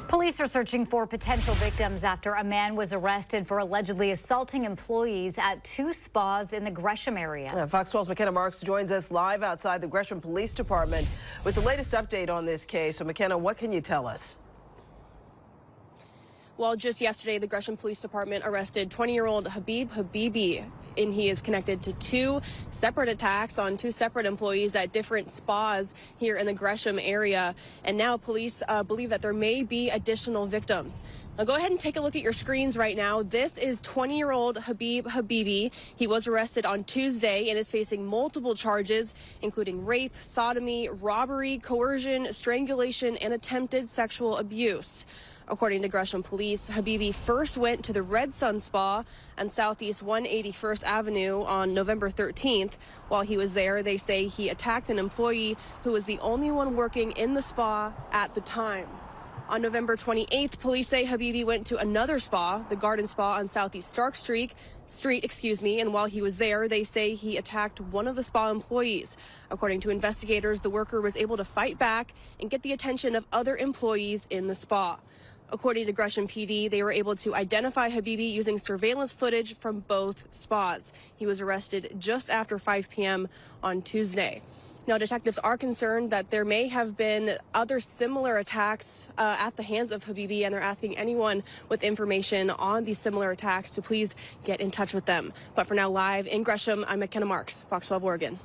Police are searching for potential victims after a man was arrested for allegedly assaulting employees at 2 spas in the Gresham area. Fox 12's McKenna Marks joins us live outside the Gresham Police Department with the latest update on this case. So, McKenna, what can you tell us? Well, just yesterday, the Gresham Police Department arrested 20-year-old Habib Habibi, and he is connected to 2 separate attacks on 2 separate employees at different spas here in the Gresham area. And now police believe that there may be additional victims. Now go ahead and take a look at your screens right now. This is 20-year-old Habib Habibi. He was arrested on Tuesday and is facing multiple charges, including rape, sodomy, robbery, coercion, strangulation, and attempted sexual abuse. According to Gresham Police, Habibi first went to the Red Sun Spa on Southeast 181st Avenue on November 13th. While he was there, they say he attacked an employee who was the only one working in the spa at the time. On November 28th, police say Habibi went to another spa, the Garden Spa on Southeast Stark Street, and while he was there, they say he attacked one of the spa employees. According to investigators, the worker was able to fight back and get the attention of other employees in the spa. According to Gresham PD, they were able to identify Habibi using surveillance footage from both spas. He was arrested just after 5 p.m. on Tuesday. Now, detectives are concerned that there may have been other similar attacks at the hands of Habibi, and they're asking anyone with information on these similar attacks to please get in touch with them. But for now, live in Gresham, I'm McKenna Marks, Fox 12 Oregon.